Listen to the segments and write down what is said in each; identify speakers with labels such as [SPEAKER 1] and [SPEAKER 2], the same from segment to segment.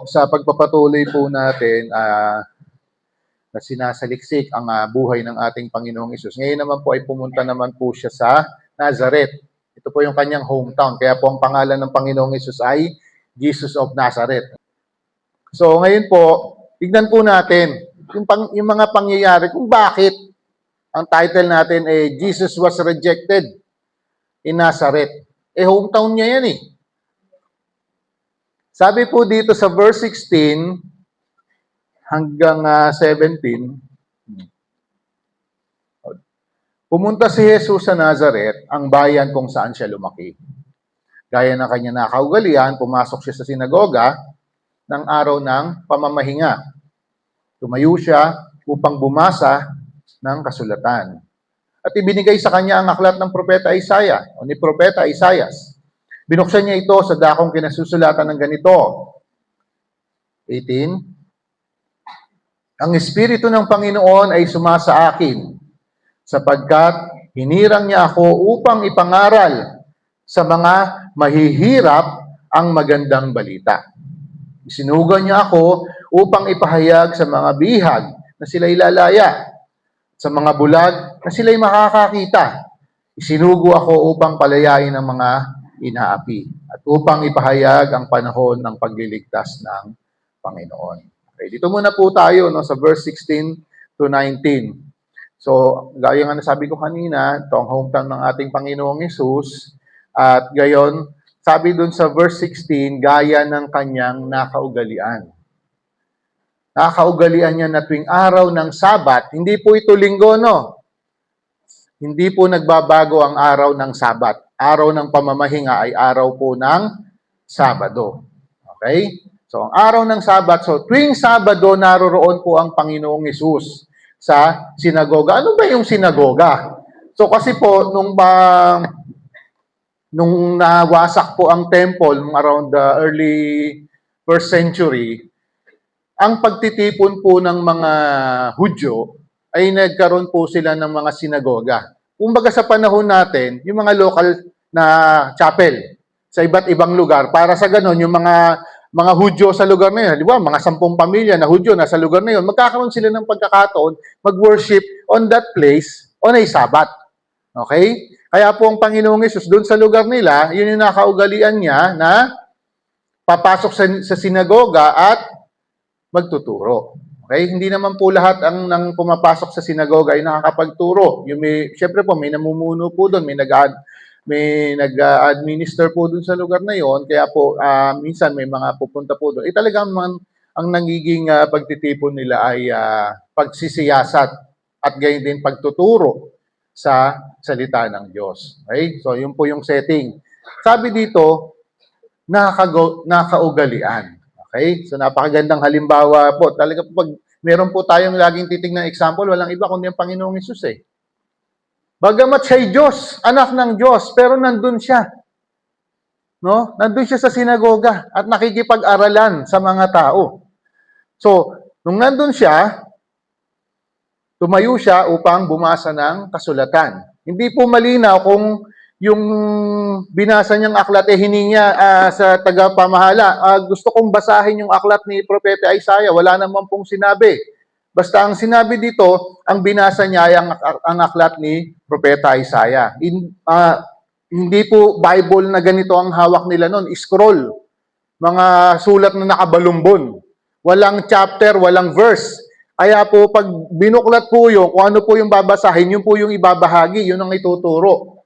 [SPEAKER 1] sa pagpapatuloy po natin na sinasaliksik ang buhay ng ating Panginoong Hesus. Ngayon naman po ay pumunta naman po siya sa Nazareth. Ito po yung kanyang hometown. Kaya po ang pangalan ng Panginoong Hesus ay Jesus of Nazareth. So ngayon po, tignan po natin yung mga pangyayari kung bakit ang title natin ay Jesus was rejected in Nazareth. Hometown niya yan eh. Sabi po dito sa verse 16 hanggang 17, pumunta si Jesus sa Nazareth, ang bayan kung saan siya lumaki. Gaya ng kanya nakaugalian, pumasok siya sa sinagoga ng araw ng pamamahinga. Tumayo siya upang bumasa ng kasulatan. At ibinigay sa kanya ang aklat ng propeta Isaiah o ni propeta Isaias. Binuksan niya ito sa dakong kinasusulatan ng ganito. 18. Ang Espiritu ng Panginoon ay sumasa akin, sapagkat hinirang niya ako upang ipangaral sa mga mahihirap ang magandang balita. Isinugo niya ako upang ipahayag sa mga bihag na sila'y lalaya, sa mga bulag na sila'y makakakita. Isinugo ako upang palayain ang mga inaapi at upang ipahayag ang panahon ng pagliligtas ng Panginoon. Okay, dito muna po tayo sa verse 16 to 19. So, gaya nga nasabi ko kanina, ito ang hometown ng ating Panginoong Hesus. At gayon, sabi dun sa verse 16, gaya ng kanyang nakaugalian. Nakaugalian niya na tuwing araw ng Sabat, hindi po ito linggo, no? Hindi po nagbabago ang araw ng Sabat. Araw ng pamamahinga ay araw po ng Sabado. Okay? So, ang araw ng Sabat, so tuwing Sabado, naroroon po ang Panginoong Hesus sa sinagoga. Ano ba yung sinagoga? So, kasi po, nung nawasak po ang temple around the early 1st century, ang pagtitipon po ng mga Hudyo ay nagkaroon po sila ng mga sinagoga. Kumbaga sa panahon natin, yung mga local na chapel sa iba't ibang lugar, para sa ganon, yung mga Hudyo sa lugar na yun, di ba, mga 10 pamilya na Hudyo na sa lugar na yun, magkakaroon sila ng pagkakataon mag-worship on that place on a Sabbath. Okay? Kaya po ang Panginoong Hesus, doon sa lugar nila, yun yung nakaugalian niya na papasok sa sinagoga at magtuturo. Okay? Hindi naman po lahat ng pumapasok sa sinagoga ay nakakapagturo. Siyempre po, may namumuno po doon, may nag-administer po doon sa lugar na yon. Kaya po, minsan may mga pupunta po doon. Talagang ang nagiging pagtitipon nila ay pagsisiyasat at gayon din pagtuturo sa salita ng Diyos. Okay? So, yun po yung setting. Sabi dito, nakaugalian. Okay? So, napakagandang halimbawa po. Talaga po, pag meron po tayong laging titignan example, walang iba kundi ang Panginoong Hesus eh. Bagamat siya'y Diyos, anak ng Diyos, pero nandun siya. No? Nandun siya sa sinagoga at nakikipag-aralan sa mga tao. So, nung nandun siya, tumayo siya upang bumasa ng kasulatan. Hindi po malinaw kung yung binasa niyang aklat hiningi niya sa tagapamahala. Gusto kong basahin yung aklat ni Propeta Isaiah. Wala naman pong sinabi. Basta ang sinabi dito, ang binasa niya ay ang aklat ni Propeta Isaiah. Hindi po Bible na ganito ang hawak nila noon. Scroll. Mga sulat na nakabalumbon. Walang chapter, walang verse. Kaya po, pag binuklat po yung, kung ano po yung babasahin, yun po yung ibabahagi, yun ang ituturo.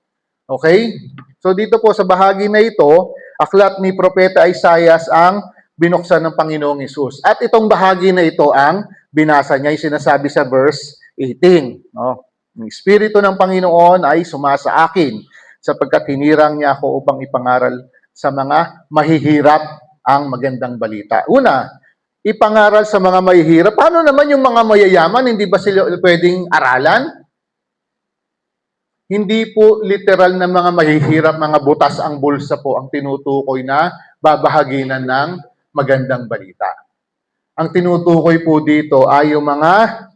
[SPEAKER 1] Okay? So dito po sa bahagi na ito, aklat ni Propeta Isaiah ang binuksan ng Panginoong Hesus. At itong bahagi na ito ang binasa niya, yung sinasabi sa verse 18. No? Ang Espiritu ng Panginoon ay sumasa akin, sapagkat hinirang niya ako upang ipangaral sa mga mahihirap ang magandang balita. Una, ipangaral sa mga mahihirap. Paano naman yung mga mayayaman? Hindi ba sila pwedeng aralan? Hindi po literal na mga mahihirap, mga butas ang bulsa po ang tinutukoy na babahaginan ng magandang balita. Ang tinutukoy po dito ay yung mga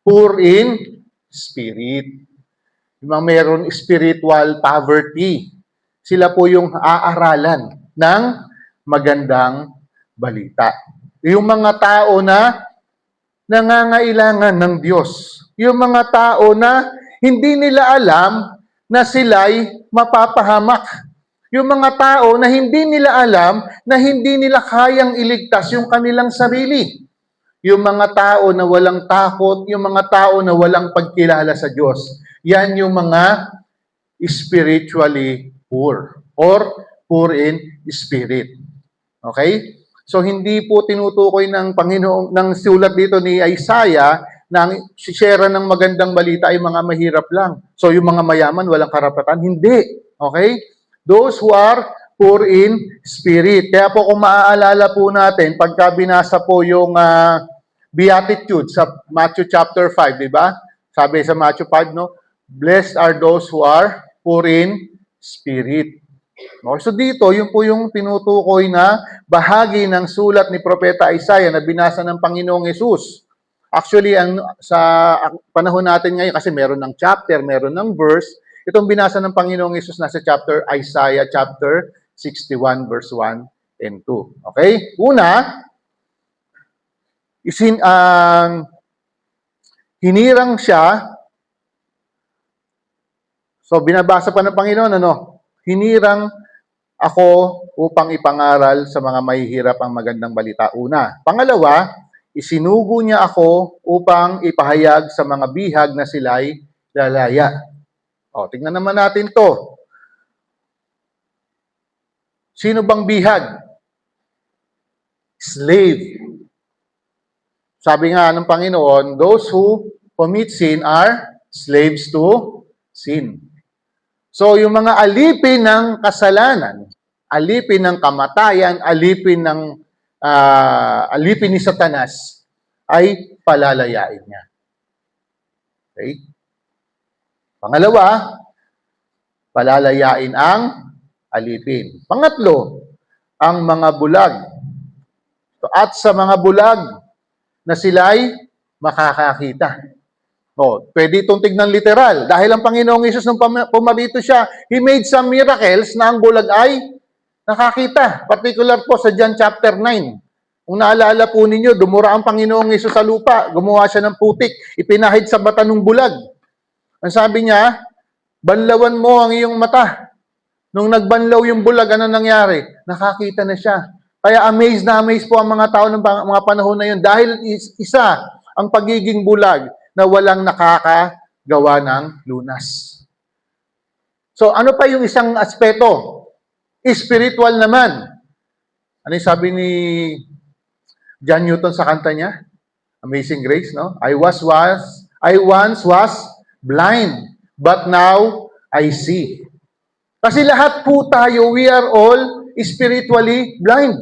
[SPEAKER 1] poor in spirit. Yung mga meron spiritual poverty. Sila po yung aaralan ng magandang balita. Yung mga tao na nangangailangan ng Diyos. Yung mga tao na hindi nila alam na sila'y mapapahamak. Yung mga tao na hindi nila alam na hindi nila kayang iligtas yung kanilang sarili. Yung mga tao na walang takot, yung mga tao na walang pagkilala sa Diyos. Yan yung mga spiritually poor or poor in spirit. Okay? So hindi po tinutukoy ng Panginoon ng sulat dito ni Isaiah na ang share ng magandang balita ay mga mahirap lang. So yung mga mayaman walang karapatan, hindi. Okay? Those who are poor in spirit. Kaya po kung maaalala po natin pagka binasa po yung Beatitude sa Matthew chapter 5, di ba? Sabi sa Matthew 5, no? Blessed are those who are poor in spirit. Okay, so dito, yun po yung tinutukoy na bahagi ng sulat ni Propeta Isaiah na binasa ng Panginoong Yesus. Actually, sa panahon natin ngayon, kasi meron ng chapter, meron ng verse, itong binasa ng Panginoong Yesus nasa Isaiah chapter 61, verse 1 and 2. Okay? Una, hinirang siya. So, binabasa pa ng Panginoon, hinirang ako upang ipangaral sa mga mahihirap ang magandang balita. Una. Pangalawa, isinugo niya ako upang ipahayag sa mga bihag na sila'y lalaya. O, tingnan naman natin to. Sino bang bihag? Slave. Sabi nga ng Panginoon, those who commit sin are slaves to sin. So, yung mga alipin ng kasalanan, alipin ng kamatayan, alipin ni Satanas, ay palalayain niya. Okay? Pangalawa, palalayain ang alipin. Pangatlo, ang mga bulag. At sa mga bulag na sila'y makakakita. Pwede itong tignan literal. Dahil ang Panginoong Hesus nung pumarito siya, He made some miracles na ang bulag ay nakakita. Particular po sa John chapter 9. Kung naalala po ninyo, dumura ang Panginoong Hesus sa lupa, gumawa siya ng putik, ipinahid sa mata ng bulag. Ang sabi niya, banlawan mo ang iyong mata. Nung nagbanlaw yung bulag, ano nangyari? Nakakita na siya. Kaya amazed po ang mga tao ng mga panahon na yun dahil isa ang pagiging bulag na walang nakakagawa ng lunas. So, ano pa yung isang aspeto? Spiritual naman. Ano yung sabi ni John Newton sa kanta niya? Amazing Grace, no? I once was blind, but now I see. Kasi lahat po tayo, we are all spiritually blind.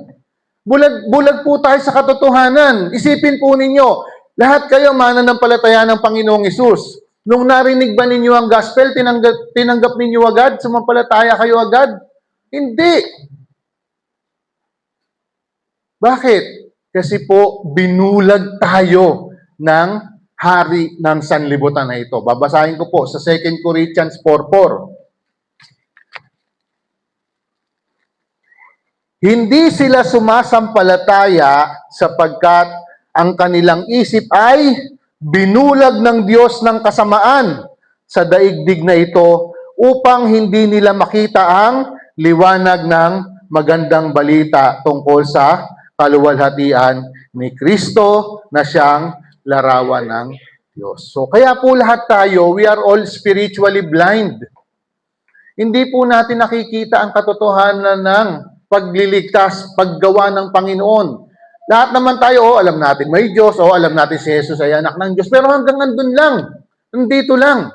[SPEAKER 1] Bulag po tayo sa katotohanan. Isipin po ninyo, lahat kayo mananampalataya ng Panginoong Hesus. Nung narinig ba ninyo ang gospel, tinanggap ninyo agad? Sumampalataya kayo agad? Hindi. Bakit? Kasi po, binulag tayo ng hari ng sanlibutan na ito. Babasahin ko po sa 2 Corinthians 4:4. Hindi sila sumasampalataya sapagkat ang kanilang isip ay binulag ng Diyos ng kasamaan sa daigdig na ito upang hindi nila makita ang liwanag ng magandang balita tungkol sa kaluwalhatian ni Kristo na siyang larawan ng Diyos. So, kaya po lahat tayo, we are all spiritually blind. Hindi po natin nakikita ang katotohanan ng pagliligtas, paggawa ng Panginoon. Lahat naman tayo, alam natin may Diyos, alam natin si Jesus ay anak ng Diyos, pero hanggang nandun lang, nandito lang.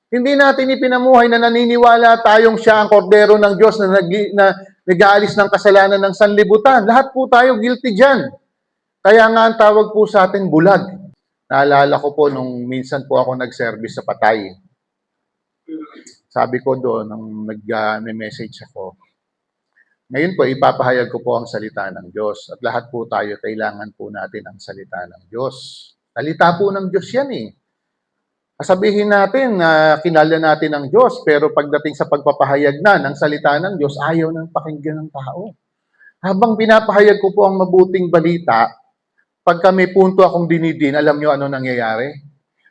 [SPEAKER 1] Hindi natin ipinamuhay na naniniwala tayong siya ang kordero ng Diyos na nag-aalis ng kasalanan ng sanlibutan. Lahat po tayo guilty dyan. Kaya nga ang tawag po sa atin bulag. Naalala ko po nung minsan po ako nag-service sa Patay. Sabi ko doon, nung nag-message ako, ngayon po, ipapahayag ko po ang salita ng Diyos. At lahat po tayo, kailangan po natin ang salita ng Diyos. Salita po ng Diyos yan eh. Sabihin natin na kinala natin ang Diyos, pero pagdating sa pagpapahayag na ng salita ng Diyos, ayaw nang pakinggan ng tao. Habang pinapahayag ko po ang mabuting balita, pagka may punto akong dinidin, alam nyo ano nangyayari?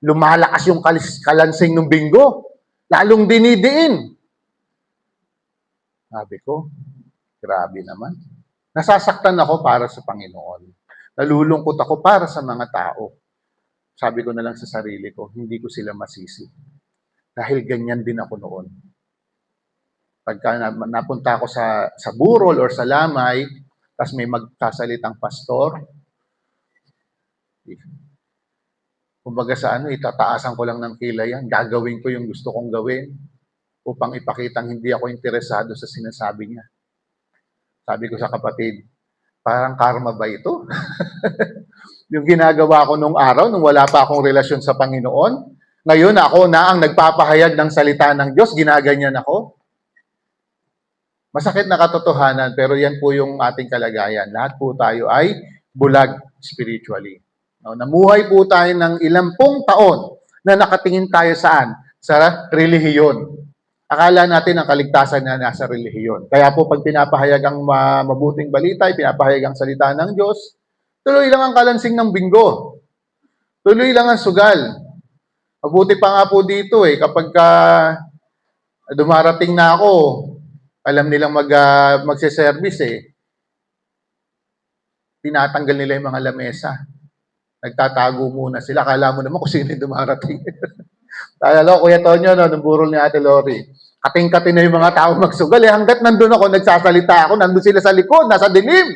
[SPEAKER 1] Lumalakas yung kalansing ng bingo. Lalong dinidiin. Sabi ko, grabe naman. Nasasaktan ako para sa Panginoon. Nalulungkot ako para sa mga tao. Sabi ko na lang sa sarili ko, hindi ko sila masisi. Dahil ganyan din ako noon. Pagka napunta ako sa burol or sa lamay, tapos may magkasalitang pastor, kumbaga sa itataasan ko lang ng kilay yan. Gagawin ko yung gusto kong gawin upang ipakitang hindi ako interesado sa sinasabi niya. Sabi ko sa kapatid, parang karma ba ito? Yung ginagawa ko nung araw, nung wala pa akong relasyon sa Panginoon, ngayon ako na ang nagpapahayag ng salita ng Diyos, ginaganyan ako. Masakit na katotohanan, pero yan po yung ating kalagayan. Lahat po tayo ay bulag spiritually. No, namuhay po tayo ng 10 taon na nakatingin tayo saan? Sa relihiyon. Akala natin ang kaligtasan na nasa relihiyon. Kaya po pag pinapahayag ang mabuting balita, pinapahayag ang salita ng Diyos, tuloy lang ang kalansing ng bingo. Tuloy lang ang sugal. Mabuti pa nga po dito kapag dumarating na ako, alam nilang magse-service tinatanggal nila yung mga lamesa. Nagtatago muna sila. Akala mo naman kung sino yung dumarating. Alala ko, Kuya Tonyo, nung burol ni Ate Lori, kating-kating na yung mga tao magsugal. Hanggat nandun ako, nagsasalita ako, nandun sila sa likod, nasa dilim.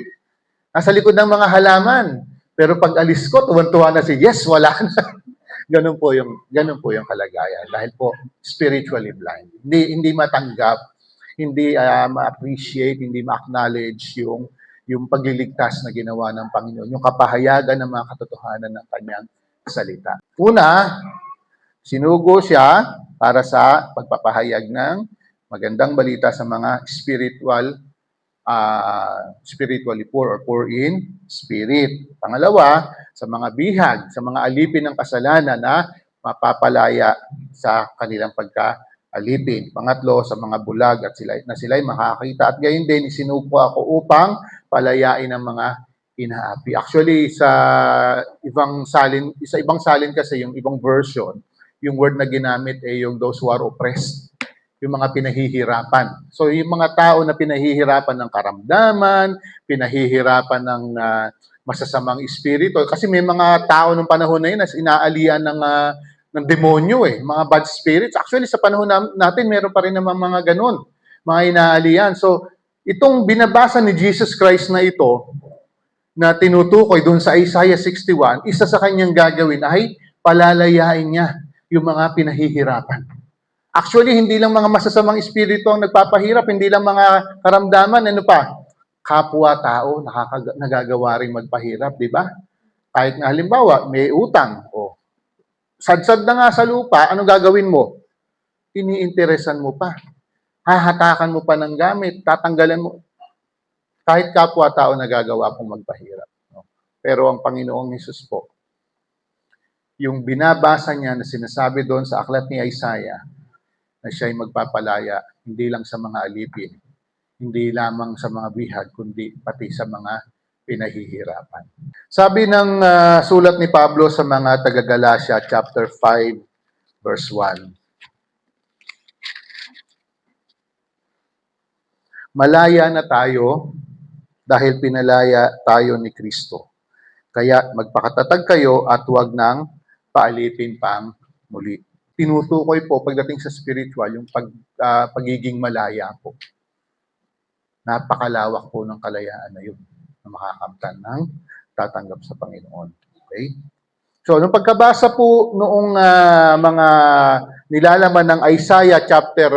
[SPEAKER 1] Nasa likod ng mga halaman. Pero pag alis ko, tuwan-tuwa na yes, wala na. Ganun po yung kalagayan. Dahil po, spiritually blind. Hindi matanggap, hindi ma-appreciate, hindi ma-acknowledge yung pagliligtas na ginawa ng Panginoon, yung kapahayagan ng mga katotohanan ng kanyang salita. Una, sinugo siya para sa pagpapahayag ng magandang balita sa mga spiritually poor or poor in spirit. Pangalawa, sa mga bihag, sa mga alipin ng kasalanan na mapapalaya sa kanilang pagka-alipin. Pangatlo, sa mga bulag at sila'y makakita. At gayon din, isinugo ako upang palayain ang mga inaapi. Actually, sa ibang salin kasi, yung ibang version, yung word na ginamit ay yung those who are oppressed, yung mga pinahihirapan. So, yung mga tao na pinahihirapan ng karamdaman, pinahihirapan ng masasamang espiritu. Kasi may mga tao nung panahon na yun na inaalian ng demonyo mga bad spirits. Actually, sa panahon natin, meron pa rin naman mga ganun, mga inaalian. So, itong binabasa ni Jesus Christ na ito, na tinutukoy doon sa Isaiah 61, isa sa kanyang gagawin ay palalayain niya yung mga pinahihirapan. Actually, hindi lang mga masasamang espiritu ang nagpapahirap, hindi lang mga karamdaman, kapwa-tao, nagagawa rin magpahirap, di ba? Kahit nga halimbawa, may utang, sadsad na nga sa lupa, anong gagawin mo? Iniinteresan mo pa. Hahatakan mo pa ng gamit, tatanggalan mo. Kahit kapwa-tao nagagawa pong magpahirap. Pero ang Panginoong Hesus po, yung binabasa niya na sinasabi doon sa aklat ni Isaiah, na siya'y magpapalaya, hindi lang sa mga alipin, hindi lamang sa mga bihag, kundi pati sa mga pinahihirapan. Sabi ng sulat ni Pablo sa mga taga-Galatia, chapter 5, verse 1, malaya na tayo dahil pinalaya tayo ni Kristo. Kaya magpakatatag kayo at huwag nang paalipin pang muli. Tinutukoy po pagdating sa spiritual yung pagiging malaya po. Napakalawak po ng kalayaan na yun na makakamtan ng tatanggap sa Panginoon. Okay? So, nung pagkabasa po noong mga nilalaman ng Isaiah chapter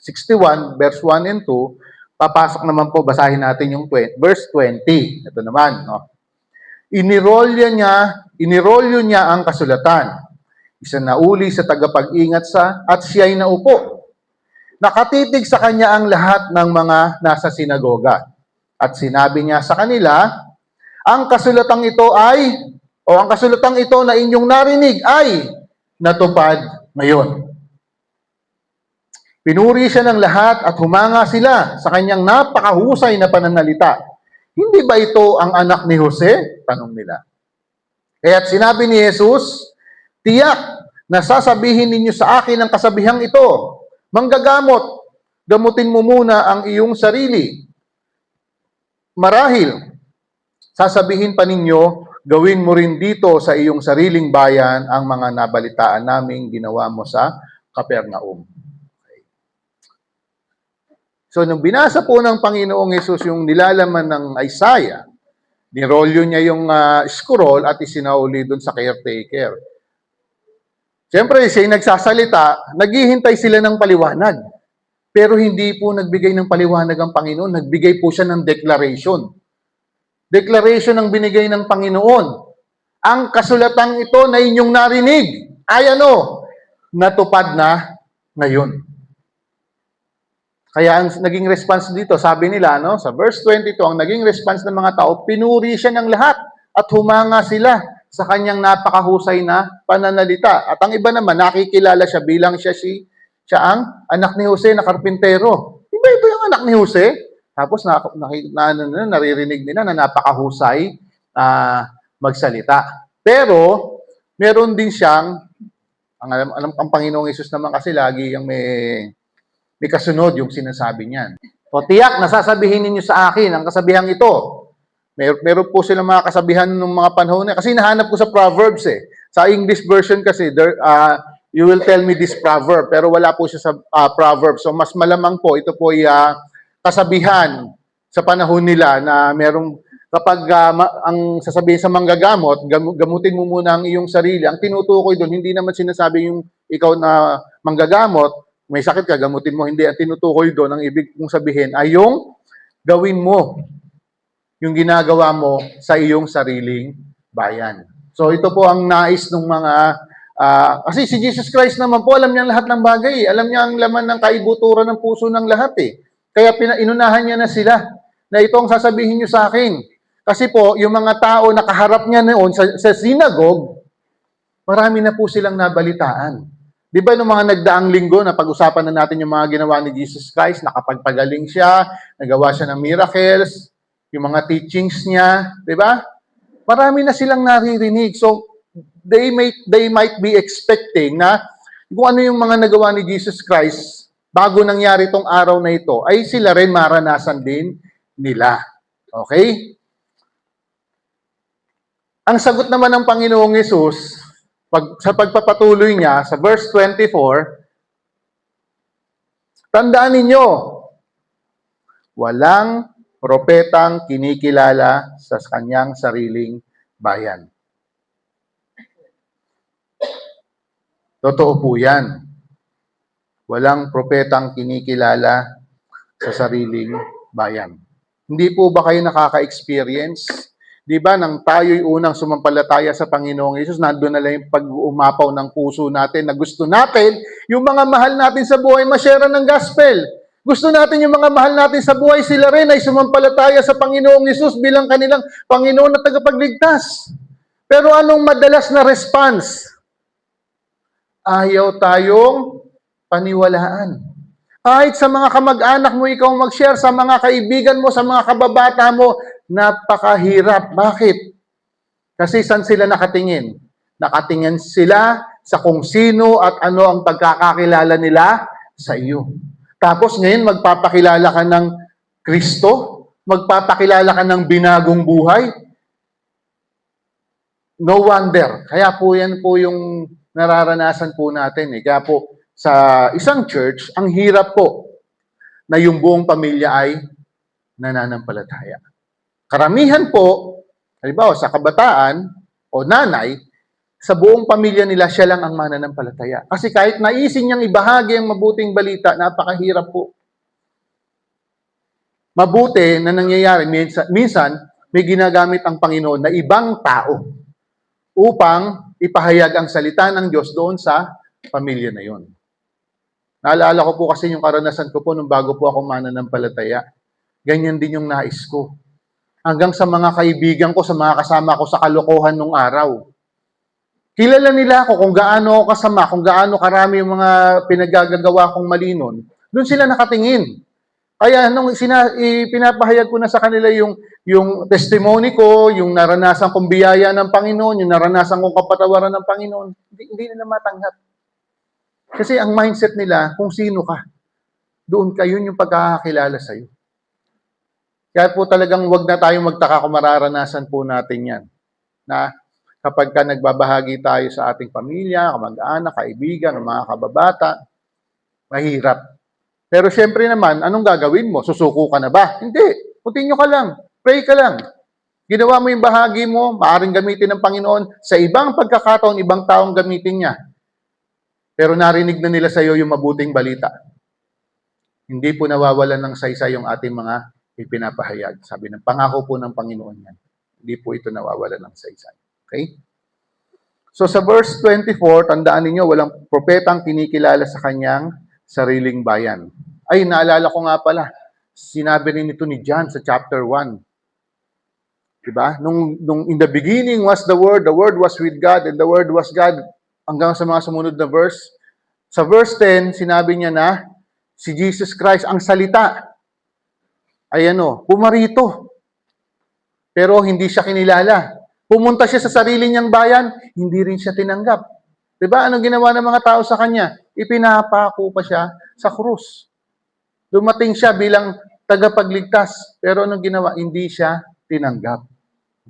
[SPEAKER 1] 61, verse 1 and 2, papasok naman po, basahin natin yung verse 20. Ito naman, Inirolyo niya ang kasulatan. Isanauli sa tagapag-ingat at siya'y naupo. Nakatitig sa kanya ang lahat ng mga nasa sinagoga. At sinabi niya sa kanila, ang kasulatang ito na inyong narinig ay natupad ngayon. Pinuri siya ng lahat at humanga sila sa kanyang napakahusay na pananalita. Hindi ba ito ang anak ni Jose? Tanong nila. Kaya't sinabi ni Jesus, tiyak na sasabihin ninyo sa akin ang kasabihang ito, manggagamot, gamutin mo muna ang iyong sarili. Marahil, sasabihin pa ninyo, gawin mo rin dito sa iyong sariling bayan ang mga nabalitaan naming ginawa mo sa Capernaum. Okay. So, nung binasa po ng Panginoong Yesus yung nilalaman ng Isaiah, nirolyo niya yung scroll at isinauli doon sa caretaker. Siyempre, siya yung nagsasalita, naghihintay sila ng paliwanag. Pero hindi po nagbigay ng paliwanag ang Panginoon, nagbigay po siya ng declaration. Declaration ang binigay ng Panginoon. Ang kasulatang ito na inyong narinig ay ano? Natupad na ngayon. Kaya ang naging response dito, sabi nila, no, sa verse 22, ang naging response ng mga tao, pinuri siya ng lahat at humanga sila sa kanyang napakahusay na pananalita. At ang iba naman, nakikilala siya bilang siya ang anak ni Jose na karpintero. Iba ito yung anak ni Jose? Tapos naririnig nila na napakahusay magsalita. Pero, meron din siyang, ang Panginoong Yesus naman kasi lagi yung may kasunod yung sinasabi niyan. O tiyak, nasasabihin ninyo sa akin ang kasabihang ito. Meron po silang mga kasabihan ng mga panahon na. Kasi nahanap ko sa Proverbs eh. Sa English version kasi, you will tell me this proverb. Pero wala po siya sa Proverbs. So mas malamang po, ito po ay kasabihan sa panahon nila na merong, kapag ang sasabihin sa manggagamot, gamutin mo muna ang iyong sarili. Ang tinutukoy doon, hindi naman sinasabi yung ikaw na manggagamot, may sakit ka, gamutin mo. Hindi, ang tinutukoy doon, ang ibig kong sabihin ay yung gawin mo, yung ginagawa mo sa iyong sariling bayan. So ito po ang nais ng mga, kasi si Jesus Christ naman po, alam niya lahat ng bagay. Alam niya ang laman ng kaibuturan ng puso ng lahat eh. Kaya inunahan niya na sila na ito ang sasabihin niyo sa akin. Kasi po, yung mga tao na kaharap niya noon sa synagogue, marami na po silang nabalitaan. Di ba nung mga nagdaang linggo na pag-usapan na natin yung mga ginawa ni Jesus Christ, nakapagpagaling siya, nagawa siya ng miracles, yung mga teachings niya, di ba? Marami na silang naririnig. So, they might be expecting na kung ano yung mga nagawa ni Jesus Christ bago nangyari itong araw na ito, ay sila rin maranasan din nila. Okay? Ang sagot naman ng Panginoong Yesus, sa pagpapatuloy niya, sa verse 24, tandaan ninyo, walang propetang kinikilala sa kanyang sariling bayan. Totoo po yan. Walang propetang kinikilala sa sariling bayan. Hindi po ba kayo nakaka-experience? Di ba, nang tayo'y unang sumampalataya sa Panginoong Yesus, nandun na lang yung pag-umapaw ng puso natin na gusto natin, yung mga mahal natin sa buhay, ma-share ng gospel. Gusto natin yung mga mahal natin sa buhay, sila rin ay sumampalataya sa Panginoong Yesus bilang kanilang Panginoon na tagapagligtas. Pero anong madalas na response? Ayaw tayong paniwalaan. Kahit sa mga kamag-anak mo, ikaw mag-share, sa mga kaibigan mo, sa mga kababata mo, napakahirap. Bakit? Kasi saan sila nakatingin? Nakatingin sila sa kung sino at ano ang pagkakakilala nila sa iyo. Tapos ngayon, magpapakilala ka ng Kristo? Magpapakilala ka ng binagong buhay? No wonder. Kaya po yan po yung nararanasan po natin. Kaya po, sa isang church, ang hirap po na yung buong pamilya ay nananampalataya. Karamihan po, halimbawa sa kabataan o nanay, sa buong pamilya nila, siya lang ang mananampalataya. Kasi kahit naisin niyang ibahagi ang mabuting balita, napakahirap po. Mabuti na nangyayari, minsan may ginagamit ang Panginoon na ibang tao upang ipahayag ang salita ng Diyos doon sa pamilya na yon. Naalala ko po kasi yung karanasan ko po nung bago po ako mananampalataya. Ganyan din yung nais ko. Hanggang sa mga kaibigan ko, sa mga kasama ko sa kalokohan nung araw. Kilala nila ako kung gaano ako kasama, kung gaano karami yung mga pinagagagawa kong mali nun. Doon sila nakatingin. Kaya nung ipinapahayag ko na sa kanila yung testimony ko, yung naranasan kong biyaya ng Panginoon, yung naranasan kong kapatawaran ng Panginoon, hindi nila matanggap. Kasi ang mindset nila, kung sino ka, doon ka, yun yung pagkakakilala sa'yo. Kaya po talagang wag na tayong magtaka kung mararanasan po natin yan. Na kapag ka nagbabahagi tayo sa ating pamilya, kamag-anak, kaibigan, mga kababata, mahirap. Pero syempre naman, anong gagawin mo? Susuko ka na ba? Hindi. Continue ka lang. Pray ka lang. Ginawa mo yung bahagi mo, maaaring gamitin ng Panginoon. Sa ibang pagkakataon, ibang taong gamitin niya. Pero narinig na nila sa iyo yung mabuting balita. Hindi po nawawalan ng saysay yung ating mga ipinapahayag. Sabi ng pangako po ng Panginoon yan. Hindi po ito nawawalan ng saysay. Okay? So sa verse 24, tandaan ninyo, walang propetang kinikilala sa kanyang sariling bayan. Ay, naalala ko nga pala, sinabi rin ito ni John sa chapter 1. Diba? Nung in the beginning was the Word was with God, and the Word was God, hanggang sa mga sumunod na verse. Sa verse 10, sinabi niya na, si Jesus Christ, ang salita, ay pumarito. Pero hindi siya kinilala. Pumunta siya sa sarili niyang bayan, hindi rin siya tinanggap. Diba? Anong ginawa ng mga tao sa kanya? Ipinapako pa siya sa krus. Dumating siya bilang tagapagligtas, pero anong ginawa? Hindi siya tinanggap.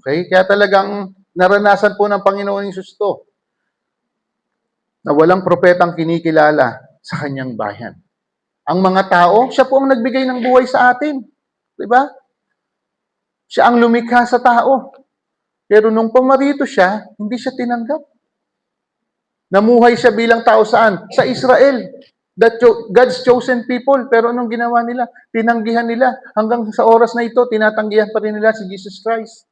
[SPEAKER 1] Okay? Kaya talagang naranasan po ng Panginoon Hesus to, na walang propetang kinikilala sa kanyang bayan. Ang mga tao, siya po ang nagbigay ng buhay sa atin. Diba? Siya ang lumikha sa tao. Pero nung pumarito siya, hindi siya tinanggap. Namuhay siya bilang tao saan? Sa Israel. God's chosen people. Pero anong ginawa nila? Tinanggihan nila. Hanggang sa oras na ito, tinatanggihan pa rin nila si Jesus Christ.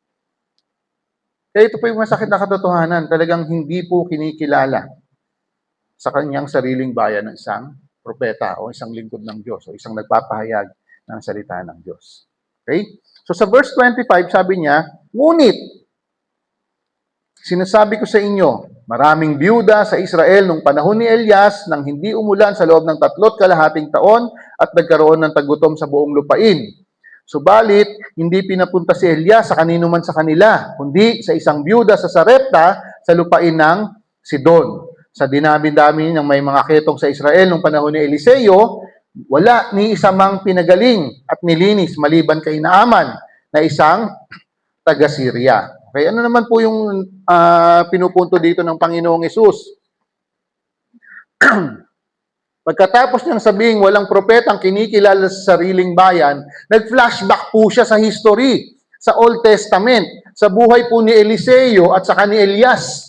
[SPEAKER 1] Kaya ito po yung masakit na katotohanan. Talagang hindi po kinikilala sa kanyang sariling bayan ng isang propeta o isang lingkod ng Diyos o isang nagpapahayag ng salita ng Diyos. Okay? So sa verse 25, sabi niya, ngunit, sinasabi ko sa inyo, maraming byuda sa Israel nung panahon ni Elias nang hindi umulan sa loob ng 3.5 taon at nagkaroon ng tagutom sa buong lupain. Subalit, hindi pinapunta si Elias sa kanino man sa kanila, kundi sa isang byuda sa Sarepta sa lupain ng Sidon. Sa dinami-dami ng may mga ketong sa Israel nung panahon ni Eliseo, wala ni isa mang pinagaling at nilinis maliban kay Naaman na isang taga-Syria. Okay, ano naman po yung pinupunto dito ng Panginoong Hesus? Pagkatapos niyang sabihin walang propetang kinikilala sa sariling bayan, nag-flashback po siya sa history, sa Old Testament, sa buhay po ni Eliseo at saka ni Elias.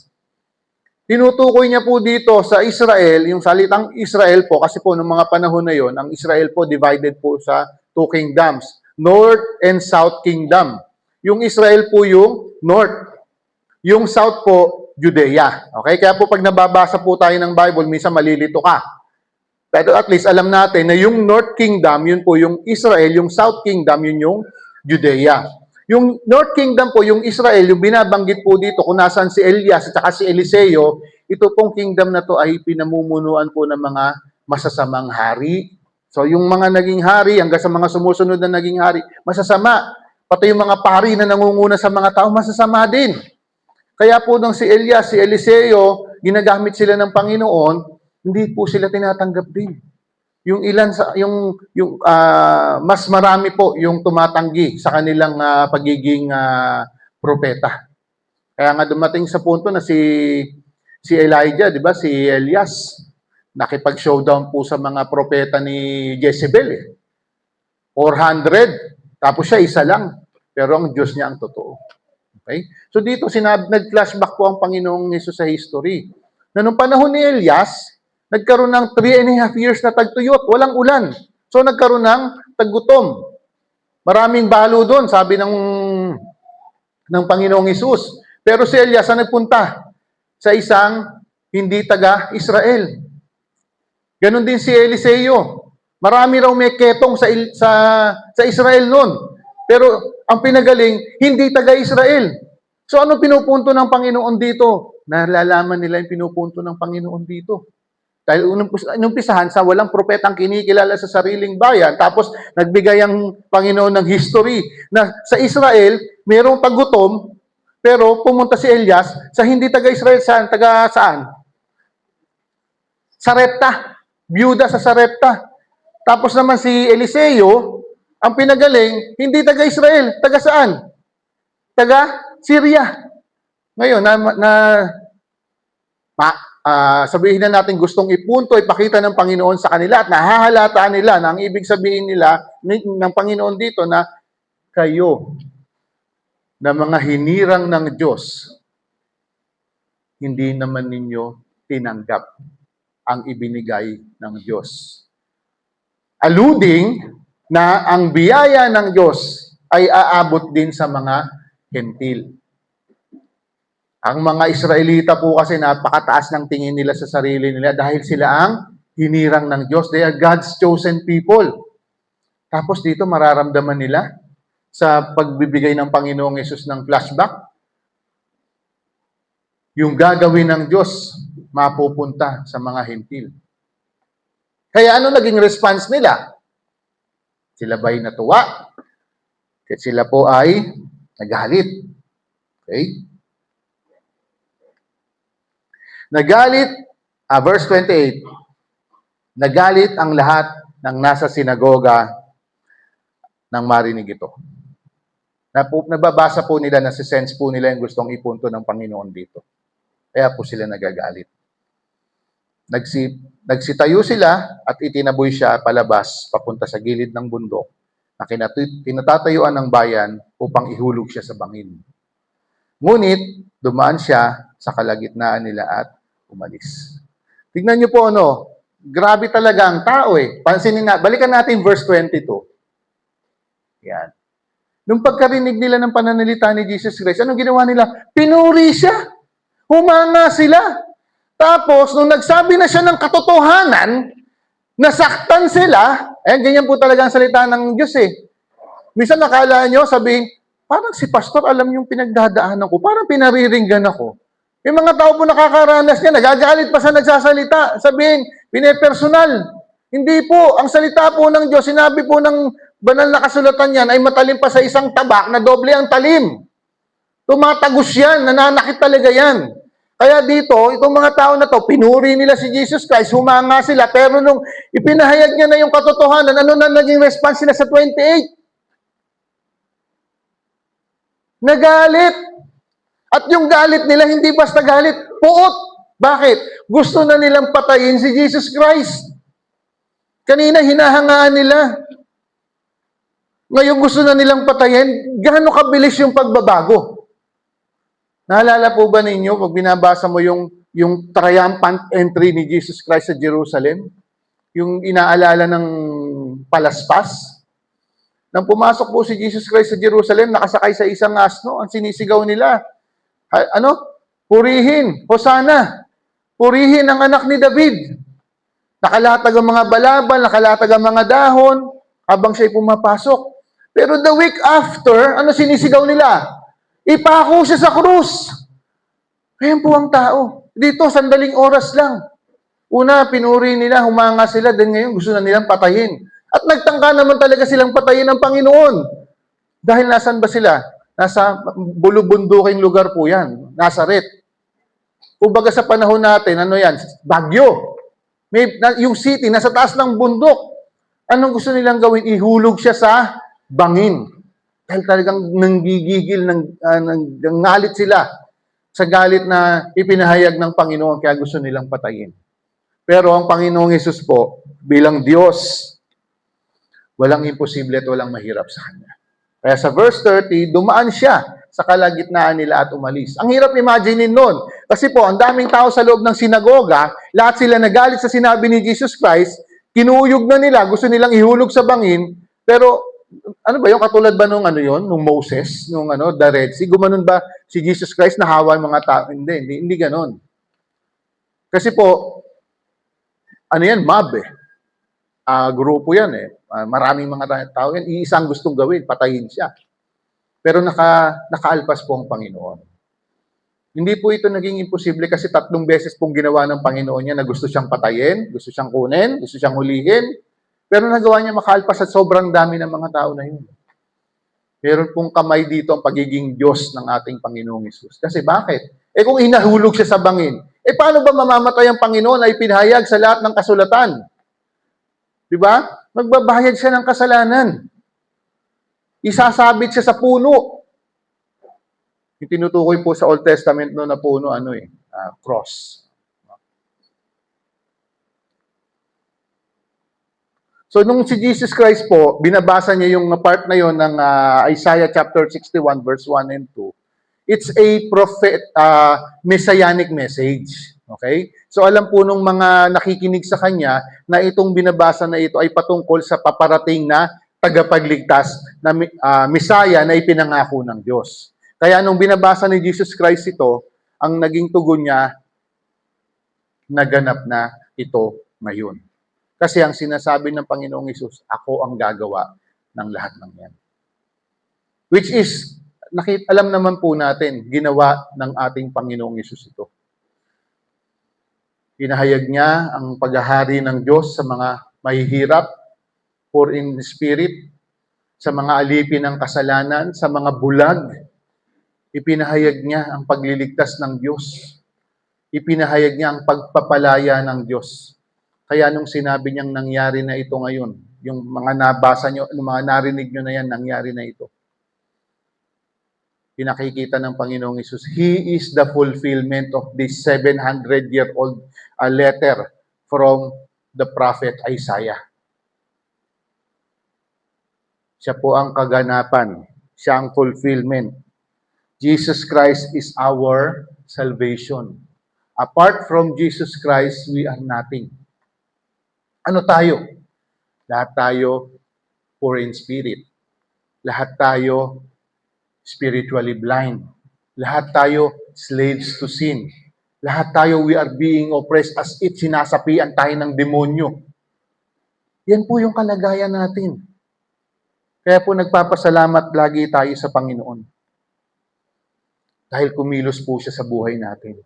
[SPEAKER 1] Tinutukoy niya po dito sa Israel, yung salitang Israel po, kasi po noong mga panahon na yon, ang Israel po divided po sa two kingdoms, North and South Kingdom. Yung Israel po yung North. Yung South po, Judea. Okay? Kaya po pag nababasa po tayo ng Bible, minsan malilito ka. Pero at least alam natin na yung North Kingdom, yun po yung Israel, yung South Kingdom, yun yung Judea. Yung North Kingdom po, yung Israel, yung binabanggit po dito kung nasaan si Elias at saka si Eliseo, ito pong kingdom na to ay pinamumunuan po ng mga masasamang hari. So yung mga naging hari, hanggang sa mga sumusunod na naging hari, masasama. Pati yung mga pari na nangunguna sa mga tao, masasama din. Kaya po nung si Elias, si Eliseo, ginagamit sila ng Panginoon, hindi po sila tinatanggap din. Yung ilan sa mas marami po yung tumatanggi sa kanilang pagiging propeta. Kaya nga dumating sa punto na si Elijah, 'di ba, si Elias, nakipag-showdown po sa mga propeta ni Jezebel. 400. Tapos siya isa lang. Pero ang Diyos niya ang totoo. Okay? So dito nag-flashback po ang Panginoong Hesus sa history. Na nung panahon ni Elias, nagkaroon ng 3.5 years na tagtuyot, walang ulan. So nagkaroon ng taggutom. Maraming balo doon, sabi ng Panginoong Hesus. Pero si Elias ang nagpunta sa isang hindi taga-Israel. Ganon din si Eliseo. Marami raw may ketong sa Israel noon. Pero ang pinagaling, hindi taga-Israel. So ano pinupunto ng Panginoon dito? Nalalaman nila yung pinupunto ng Panginoon dito. Dahil inumpisahan sa walang propetang kinikilala sa sariling bayan, tapos nagbigay ang Panginoon ng history na sa Israel, mayroong tagutom, pero pumunta si Elias sa hindi taga-Israel, taga saan? Sarepta. Byuda sa Sarepta. Tapos naman si Eliseo, ang pinagaling, hindi taga-Israel, taga saan? Taga Syria. Ngayon, sabihin na natin gustong ipunto, ipakita ng Panginoon sa kanila at nahahalata nila na ang ibig sabihin nila ng Panginoon dito na kayo na mga hinirang ng Diyos, hindi naman ninyo tinanggap ang ibinigay ng Diyos. Alluding na ang biyaya ng Diyos ay aabot din sa mga Hentil. Ang mga Israelita po kasi napakataas ng tingin nila sa sarili nila dahil sila ang hinirang ng Diyos. They are God's chosen people. Tapos dito mararamdaman nila sa pagbibigay ng Panginoong Yesus ng flashback, yung gagawin ng Diyos mapupunta sa mga Hentil. Kaya ano naging response nila? Sila ba'y natuwa? Kaya sila po ay nagalit. Okay? Nagalit, verse 28, nagalit ang lahat ng nasa sinagoga nang marinig ito. Nababasa po nila, nasisense po nila yung gustong ipunto ng Panginoon dito. Kaya po sila nagagalit. Nagsitayo sila at itinaboy siya palabas papunta sa gilid ng bundok na kinatatayuan ng bayan upang ihulog siya sa bangin. Ngunit, dumaan siya sa kalagitnaan nila at umalis. Tignan niyo po grabe talaga ang tao eh. Pansinin nga, balikan natin verse 22. Yan. Nung pagkarinig nila ng pananalita ni Jesus Christ, anong ginawa nila? Pinuri siya. Humanga sila. Tapos, nung nagsabi na siya ng katotohanan, nasaktan sila, ganyan po talaga ang salita ng Diyos eh. Minsan nakala nyo, sabihin, parang si pastor alam yung pinagdadaanan ko, parang pinariringgan ako. Yung mga tao po nakakaranas niya, nagagalit pa sa nagsasalita. Sabihin, pinepersonal. Hindi po. Ang salita po ng Diyos, sinabi po ng banal na kasulatan yan, ay matalim pa sa isang tabak na doble ang talim. Tumatagos yan, nananakit talaga yan. Kaya dito, itong mga tao na to, pinuri nila si Jesus Christ, humanga sila, pero nung ipinahayag niya na yung katotohanan, ano na naging response nila sa 28? Nagalit. At yung galit nila, hindi basta galit, puot. Bakit? Gusto na nilang patayin si Jesus Christ. Kanina, hinahangaan nila. Ngayon, gusto na nilang patayin. Gaano kabilis yung pagbabago? Naalala po ba ninyo, pag binabasa mo yung triumphant entry ni Jesus Christ sa Jerusalem? Yung inaalala ng palaspas? Nang pumasok po si Jesus Christ sa Jerusalem, nakasakay sa isang asno, ang sinisigaw nila, purihin, Hosana, purihin ang anak ni David. Nakalatag ang mga balabal, nakalatag ang mga dahon, habang siya'y pumapasok. Pero the week after, ano sinisigaw nila? Ipako siya sa krus. Ayan po ang tao. Dito, sandaling oras lang. Una, pinuri nila, humanga sila, then ngayon gusto na nilang patayin. At nagtangka naman talaga silang patayin ng Panginoon. Dahil nasan ba sila? Nasa bulubunduking lugar po yan. Nazaret. Kumbaga sa panahon natin, ano yan? Bagyo. Yung city, nasa taas ng bundok. Anong gusto nilang gawin? Ihulog siya sa bangin. Dahil talagang nanggigigil, nangalit sila sa galit na ipinahayag ng Panginoon, kaya gusto nilang patayin. Pero ang Panginoong Hesus po, bilang Diyos, walang imposible at walang mahirap sa Kanya. Kaya sa verse 30, dumaan siya sa kalagitnaan nila at umalis. Ang hirap imaginein nun. Kasi po, ang daming tao sa loob ng sinagoga, lahat sila nagalit sa sinabi ni Jesus Christ, kinuyog na nila, gusto nilang ihulog sa bangin, pero ano ba yung katulad ba nung nung Moses, nung the Red Sea, gumanon ba si Jesus Christ nahawa yung mga tao? Hindi ganon. Kasi po, mob eh. Grupo yan eh. Maraming mga tao yan. Iisang gustong gawin, patayin siya. Pero nakaalpas po ang Panginoon. Hindi po ito naging imposible kasi 3 beses pong ginawa ng Panginoon niya na gusto siyang patayin, gusto siyang kunin, gusto siyang hulihin. Pero nagawa niya makaalpas sa sobrang dami ng mga tao na yun. Meron pong kamay dito ang pagiging Diyos ng ating Panginoong Hesus. Kasi bakit? Kung inahulog siya sa bangin, paano ba mamamatay ang Panginoon ay pinahayag sa lahat ng kasulatan? Di ba? Magbabayad siya ng kasalanan. Isasabit siya sa puno. Yung tinutukoy po sa Old Testament no na puno, cross. So, nung si Jesus Christ po, binabasa niya yung part na yon ng Isaiah chapter 61, verse 1 and 2. It's a messianic message. Okay? So, alam po nung mga nakikinig sa kanya na itong binabasa na ito ay patungkol sa paparating na tagapagligtas na Messiah na ipinangako ng Diyos. Kaya nung binabasa ni Jesus Christ ito, ang naging tugon niya, naganap na ito ngayon. Kasi ang sinasabi ng Panginoong Hesus, ako ang gagawa ng lahat ng yan. Which is, alam naman po natin, ginawa ng ating Panginoong Hesus ito. Pinahayag niya ang paghahari ng Diyos sa mga mahihirap, poor in spirit, sa mga alipin ng kasalanan, sa mga bulag. Ipinahayag niya ang pagliligtas ng Diyos. Ipinahayag niya ang pagpapalaya ng Diyos. Kaya nung sinabi niyang nangyari na ito ngayon, yung mga nabasa nyo, yung mga narinig nyo na yan, nangyari na ito. Pinakikita ng Panginoong Hesus, He is the fulfillment of this 700-year-old letter from the prophet Isaiah. Siya po ang kaganapan. Siya ang fulfillment. Jesus Christ is our salvation. Apart from Jesus Christ, we are nothing. Ano tayo? Lahat tayo poor in spirit. Lahat tayo spiritually blind. Lahat tayo slaves to sin. Lahat tayo we are being oppressed as if sinasapian tayo ng demonyo. Yan po yung kalagayan natin. Kaya po nagpapasalamat lagi tayo sa Panginoon. Dahil kumilos po siya sa buhay natin.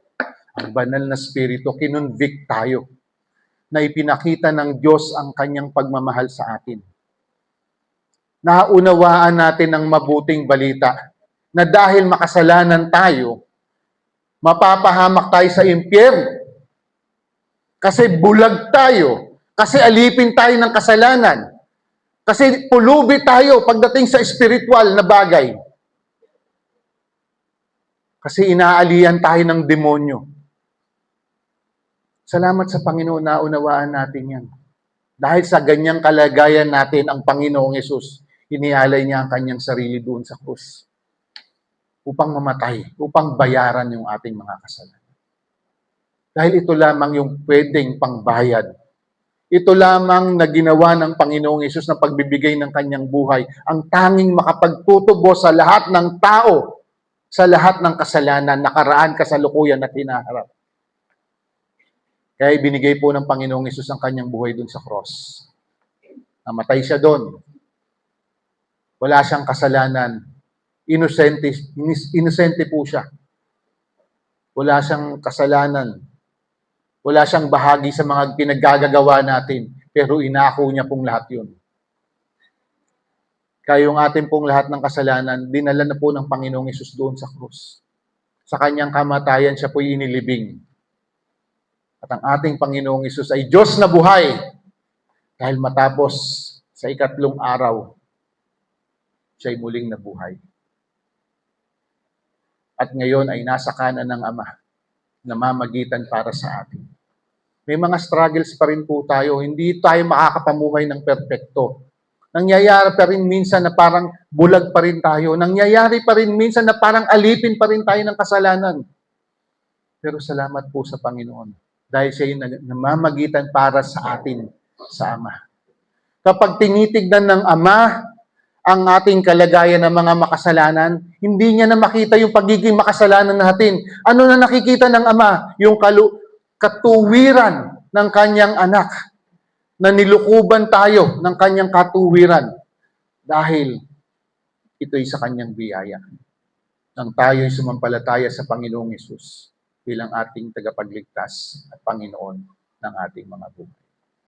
[SPEAKER 1] Ang banal na spirito, kinonvict tayo na ipinakita ng Diyos ang kanyang pagmamahal sa atin. Naunawaan natin ang mabuting balita na dahil makasalanan tayo, mapapahamak tayo sa impyerno. Kasi bulag tayo. Kasi alipin tayo ng kasalanan. Kasi pulubi tayo pagdating sa spiritual na bagay. Kasi inaalian tayo ng demonyo. Salamat sa Panginoon na unawaan natin yan. Dahil sa ganyang kalagayan natin, ang Panginoong Hesus, inialay niya ang kanyang sarili doon sa krus. Upang mamatay, upang bayaran yung ating mga kasalanan. Dahil ito lamang yung pwedeng pangbayad. Ito lamang na ginawa ng Panginoong Hesus na pagbibigay ng kanyang buhay, ang tanging makapagtutubo sa lahat ng tao, sa lahat ng kasalanan, nakaraan, kasalukuyan at hinaharap. Kaya ibinigay po ng Panginoong Hesus ang kanyang buhay doon sa cross. Namatay siya doon. Wala siyang kasalanan. Inosente po siya. Wala siyang kasalanan. Wala siyang bahagi sa mga pinaggagawa natin. Pero inako niya pong lahat yun. Kaya yung ating pong lahat ng kasalanan, dinala na po ng Panginoong Hesus doon sa krus. Sa kanyang kamatayan, siya po'y inilibing. At ang ating Panginoong Hesus ay Diyos na buhay. Dahil matapos sa 3 araw, siya'y muling nabuhay. At ngayon ay nasa kanan ng Ama, namamagitan para sa atin. May mga struggles pa rin po tayo. Hindi tayo makakapamuhay ng perpekto. Nangyayari pa rin minsan na parang bulag pa rin tayo. Nangyayari pa rin minsan na parang alipin pa rin tayo ng kasalanan. Pero salamat po sa Panginoon. Dahil siya yung namamagitan para sa atin, sa Ama. Kapag tinitignan ng Ama ang ating kalagayan ng mga makasalanan, hindi niya na makita yung pagiging makasalanan natin. Ano na nakikita ng Ama? Yung katuwiran ng kanyang anak na nilukuban tayo ng kanyang katuwiran dahil ito'y sa kanyang biyaya. nang tayo'y sumampalataya sa Panginoong Hesus bilang ating tagapagligtas at Panginoon ng ating mga buhay.